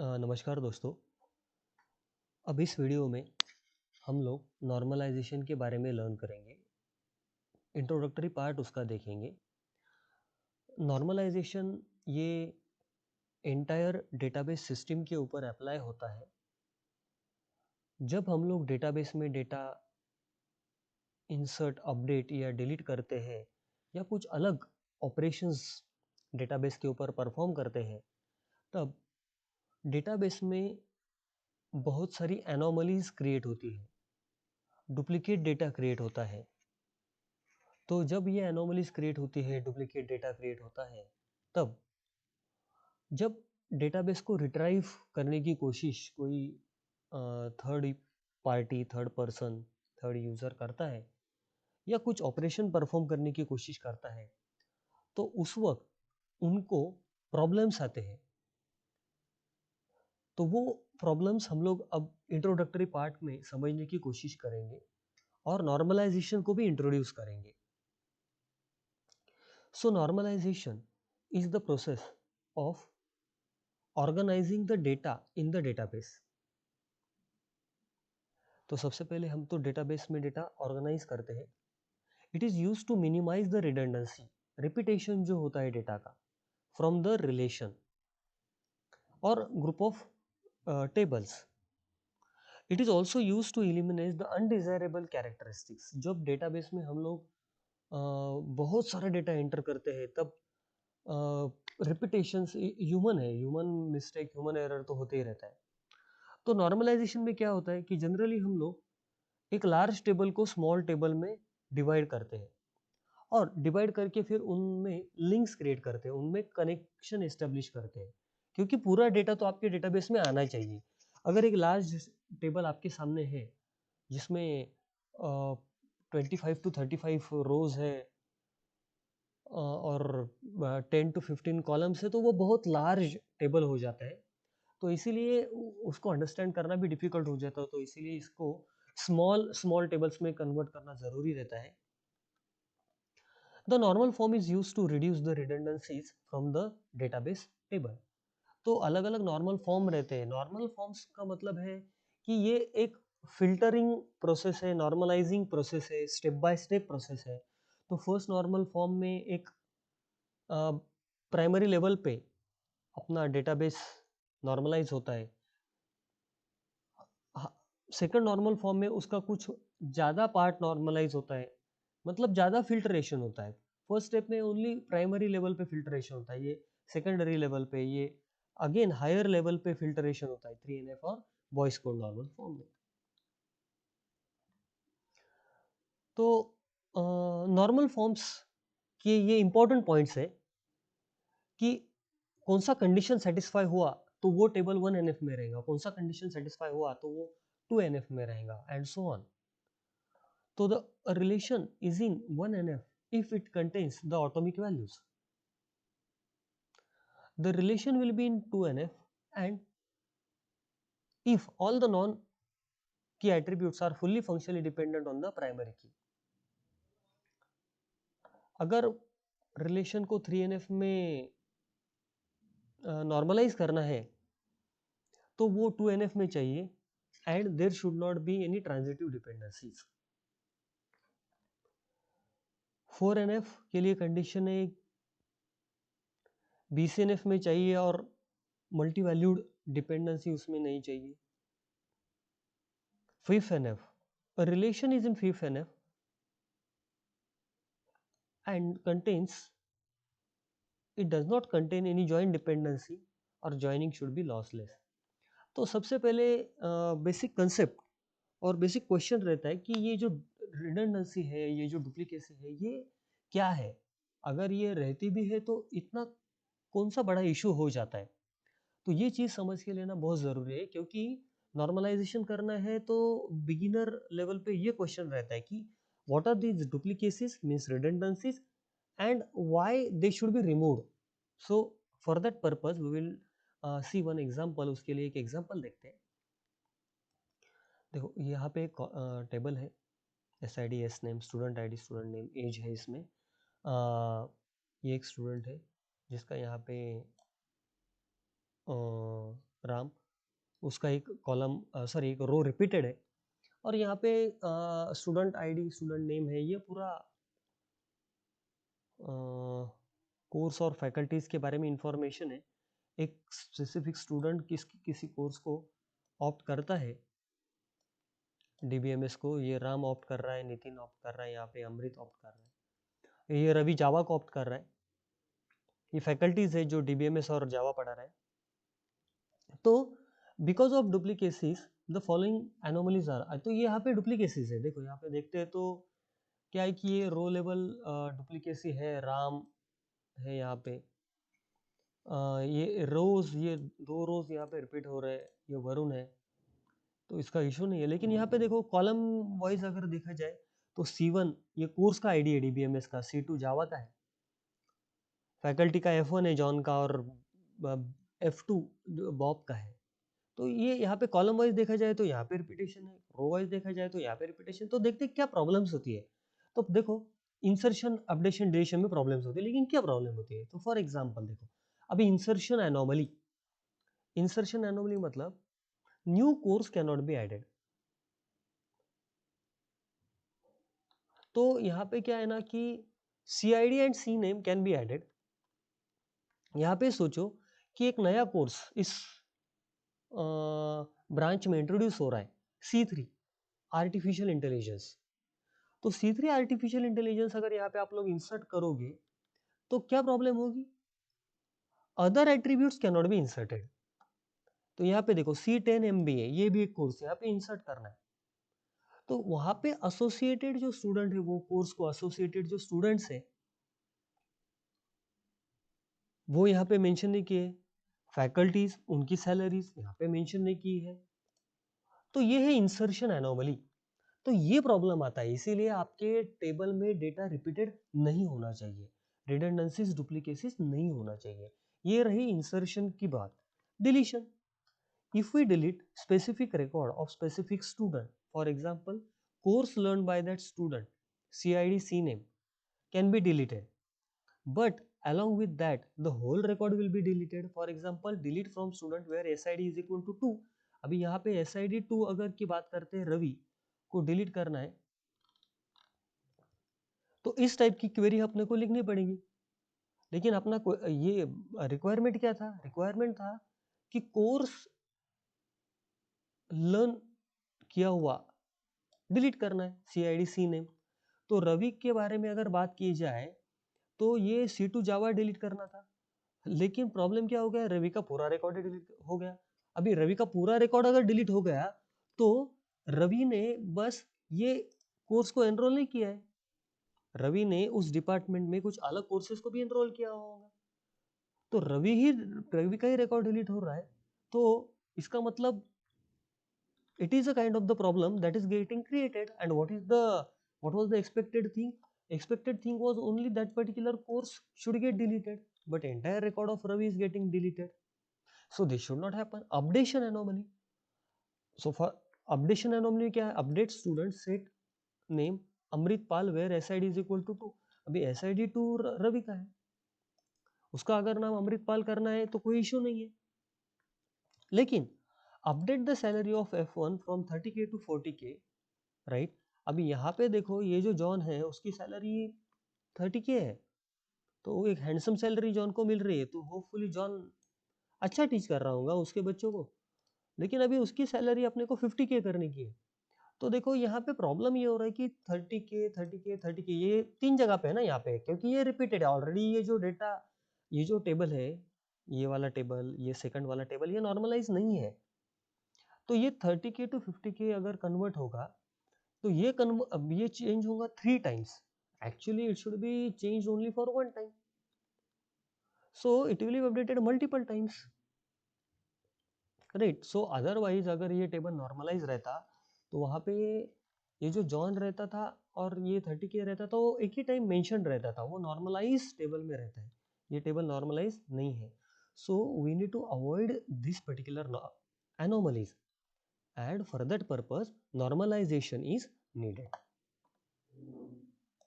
नमस्कार दोस्तों। अब इस वीडियो में हम लोग नॉर्मलाइजेशन के बारे में लर्न करेंगे। इंट्रोडक्टरी पार्ट उसका देखेंगे। नॉर्मलाइजेशन ये एंटायर डेटाबेस सिस्टम के ऊपर अप्लाई होता है। जब हम लोग डेटाबेस में डेटा इंसर्ट, अपडेट या डिलीट करते हैं या कुछ अलग ऑपरेशंस डेटाबेस के ऊपर परफॉर्म करते हैं, तब डेटाबेस में बहुत सारी एनोमलीज क्रिएट होती है, डुप्लीकेट डेटा क्रिएट होता है। तो जब ये एनोमलीज क्रिएट होती है, डुप्लीकेट डेटा क्रिएट होता है, तब जब डेटाबेस को रिट्राइव करने की कोशिश कोई third party, third person, third user करता है या कुछ ऑपरेशन परफॉर्म करने की कोशिश करता है, तो उस वक्त उनको प्रॉब्लम्स आते हैं। तो वो प्रॉब्लम्स हम लोग अब इंट्रोडक्टरी पार्ट में समझने की कोशिश करेंगे और नॉर्मलाइजेशन को भी इंट्रोड्यूस करेंगे। So normalization is the process of organizing the data in the database. तो सबसे पहले हम तो डेटाबेस में डेटा ऑर्गेनाइज करते हैं। It is use to minimize the redundancy, repetition जो होता है डेटा का, फ्रॉम द रिलेशन और group of tables. It is also use to eliminate the undesirable characteristics. जब डेटाबेस में हम लोग बहुत सारा डेटा एंटर करते हैं, तब रिपीटेशंस ह्यूमन है, ह्यूमन मिस्टेक, ह्यूमन एरर तो होते ही रहता है। तो नॉर्मलाइजेशन में क्या होता है कि जनरली हम लोग एक लार्ज टेबल को स्मॉल टेबल में डिवाइड करते हैं और डिवाइड करके फिर उनमें लिंक्स क्रिएट करते हैं, उनमें कनेक्शन एस्टेब्लिश करते हैं, क्योंकि पूरा डेटा तो आपके डेटाबेस में आना चाहिए। अगर एक लार्ज टेबल आपके सामने है जिसमें 25 to 35 रोज है और 10 to 15 कॉलम्स है, तो वो बहुत लार्ज टेबल हो जाता है। तो इसीलिए उसको अंडरस्टैंड करना भी डिफिकल्ट हो जाता है। तो इसीलिए इसको स्मॉल स्मॉल टेबल्स में कन्वर्ट करना ज़रूरी रहता है। The normal form is use to reduce the redundancies from the database table. तो अलग अलग नॉर्मल फॉर्म रहते हैं। नॉर्मल फॉर्म्स का मतलब है कि ये एक फिल्टरिंग प्रोसेस है, नॉर्मलाइजिंग प्रोसेस है, स्टेप बाय स्टेप प्रोसेस है। तो फर्स्ट नॉर्मल फॉर्म में एक प्राइमरी लेवल पे अपना डेटाबेस नॉर्मलाइज होता है। सेकंड नॉर्मल फॉर्म में उसका कुछ ज़्यादा पार्ट नॉर्मलाइज होता है, मतलब ज़्यादा फिल्ट्रेशन होता है। फर्स्ट स्टेप में ओनली प्राइमरी लेवल पे फिल्ट्रेशन होता है, ये सेकेंडरी लेवल पे, ये अगेन हायर लेवल पे फिल्ट्रेशन होता है 3NF और वॉइस कोड नॉर्मल फॉर्म में। तो नॉर्मल फॉर्म्स के ये इंपॉर्टेंट पॉइंट्स है कि कौन सा कंडीशन सेटिस्फाई हुआ तो वो टेबल 1NF में रहेगा, कौन सा कंडीशन सेटिस्फाई हुआ तो वो 2NF में रहेगा, and so on. So the relation is in 1NF if it contains the atomic values. The relation will be in 2NF and if all the non-key attributes are fully functionally dependent on the primary key. अगर relation को 3NF में normalise करना है तो वो 2NF में चाहिए and there should not be any transitive dependencies. 4NF के लिए कंडीशन है BCNF में चाहिए और मल्टी वैल्यूड डिपेंडेंसी उसमें नहीं चाहिए। 5NF, a relation is in 5NF and it does not contain any joint dependency और joining should be lossless। तो सबसे पहले बेसिक कंसेप्ट और बेसिक क्वेश्चन रहता है कि ये जो रिडंडेंसी है, ये जो डुप्लीकेसी है, ये क्या है। अगर ये रहती भी है तो इतना कौन सा बड़ा इशू हो जाता है। तो ये चीज़ समझ के लेना बहुत ज़रूरी है, क्योंकि नॉर्मलाइजेशन करना है तो बिगिनर लेवल पे ये क्वेश्चन रहता है कि what are these duplicacies, means redundancies, and why they should be removed. So for that purpose we will see one example. उसके लिए एक एग्जांपल देखते हैं। देखो यहाँ पे एक टेबल है, SID, S name, student ID, student name, age है इसमें। ये एक स्टूडेंट है जिसका यहाँ पे राम, उसका एक कॉलम सॉरी एक रो रिपीटेड है, और यहाँ पे स्टूडेंट आईडी स्टूडेंट नेम है, ये पूरा कोर्स और फैकल्टीज के बारे में इंफॉर्मेशन है। एक स्पेसिफिक स्टूडेंट किसी कोर्स को ऑप्ट करता है डीबीएमएस को, ये राम ऑप्ट कर रहा है, नितिन ऑप्ट कर रहा है, यहाँ पे अमृत ऑप्ट कर रहा है, ये रवि जावा को ऑप्ट कर रहा है, ये फैकल्टीज है जो डीबीएमएस और जावा पढ़ा रहा है। तो because of duplicacies the following anomalies are, तो ये यहाँ पे डुप्लीकेसीज है, देखो यहाँ पे देखते हैं तो क्या है कि ये रो लेवल डुप्लीकेसी है, राम है यहाँ पे, ये रोज, ये 2 रोज यहाँ पे रिपीट हो रहे हैं, ये वरुण है, तो इसका इशू नहीं है। लेकिन यहाँ पे देखो कॉलम वाइज अगर देखा जाए तो C1 ये कोर्स का आईडी है डीबीएमएस का, C2 जावा का है, फैकल्टी का F1 है जॉन का, और F2 बॉब का है। तो ये यहाँ पे कॉलम वाइज देखा जाए तो यहाँ पे रिपीटेशन है, रो वाइज देखा जाए तो यहाँ पे रिपीटेशन। तो देखते क्या प्रॉब्लम्स होती है। तो देखो इंसर्शन अपडेशन डिलीशन में प्रॉब्लम्स होती है, लेकिन क्या प्रॉब्लम होती है, तो फॉर एग्जांपल देखो अभी इंसर्शन एनोमली, इंसर्शन एनोमली मतलब new course can not be added. तो यहाँ पे क्या है ना कि CID and C name can be added. यहाँ पे सोचो कि एक नया कोर्स इस ब्रांच में इंट्रोड्यूस हो रहा है, C3 आर्टिफिशियल इंटेलिजेंस। तो C3 आर्टिफिशियल इंटेलिजेंस अगर यहाँ पे आप लोग इंसर्ट करोगे तो क्या प्रॉब्लम होगी, other attributes can not be inserted. तो यहाँ पे देखो C10 MBA ये भी एक कोर्स यहाँ पे इंसर्ट करना है, तो वहां पे एसोसिएटेड जो स्टूडेंट है, वो कोर्स को एसोसिएटेड जो स्टूडेंट्स है वो यहाँ पे मेंशन नहीं किए, फैकल्टीज उनकी सैलरीज यहाँ पे मेंशन नहीं की है। तो ये है इंसर्शन एनोमली। तो ये प्रॉब्लम आता है, इसीलिए आपके टेबल में डेटा रिपीटेड नहीं होना चाहिए, रिडंडेंसीज डुप्लीकेसीज नहीं होना चाहिए। ये रही इंसर्शन की बात। Deletion, if we delete specific record of specific student, for example course learned by that student, CID CNAME can be deleted, but along with that the whole record will be deleted. For example delete from student where SID is equal to 2। अभी यहाँ पे SID 2 अगर की बात करते हैं, रवि को delete करना है, तो इस टाइप की क्वेरी अपने को लिखनी पड़ेगी। लेकिन अपना ये रिक्वायरमेंट क्या था, रिक्वायरमेंट था कि कोर्स लर्न किया हुआ डिलीट करना है, CID CNAME। तो रवि के बारे में अगर बात की जाए तो ये C2 जावा डिलीट करना था, लेकिन प्रॉब्लम क्या हो गया, रवि का पूरा रिकॉर्ड डिलीट हो गया। अभी रवि का पूरा रिकॉर्ड अगर डिलीट हो गया तो रवि ने बस ये कोर्स को एनरोल नहीं किया है, रवि ने उस डिपार्टमेंट में कुछ अलग कोर्सेज को भी एनरोल किया होगा। तो रवि का ही रिकॉर्ड डिलीट हो रहा है, तो इसका मतलब it is a kind of the problem that is getting created. And what was the expected thing, expected thing was only that particular course should get deleted, but entire record of Ravi is getting deleted. So this should not happen. Updation anomaly, so for updation anomaly क्या है, update student set name Amrit Pal where SID is equal to 2। अभी SID 2 Ravi का है, उसका अगर नाम अमृत पाल करना है तो कोई इशू नहीं है। लेकिन update the salary of F1 from 30K to 40K, right. अभी यहाँ पे देखो ये जो जॉन है उसकी सैलरी 30K है, तो एक हैंडसम सैलरी जॉन को मिल रही है, तो होपफुली जॉन अच्छा टीच कर रहा होगा उसके बच्चों को। लेकिन अभी उसकी सैलरी अपने को 50K करने की है। तो देखो यहाँ पे प्रॉब्लम ये हो रहा है कि 30K 30K 30K ये 3 जगह पे है ना यहाँ पे, क्योंकि ये रिपीटेड है ऑलरेडी। ये जो डेटा, ये जो टेबल है, ये वाला टेबल, ये सेकंड वाला टेबल, ये नॉर्मलाइज नहीं है। तो ये 30K to 50K अगर कन्वर्ट होगा तो ये अब ये चेंज होगा 3 times, actually it should be change only for 1 time, so it will be updated multiple times, right. So otherwise अगर ये टेबल नॉर्मलाइज रहता तो वहाँ पे ये जो जॉन रहता था और ये 30K रहता था, वो एक ही टाइम मेंशन रहता था, वो नॉर्मलाइज टेबल में रहता है, ये टेबल नॉर्मलाइज नहीं है। So we need to avoid this particular anomalies, and for that purpose normalization is needed.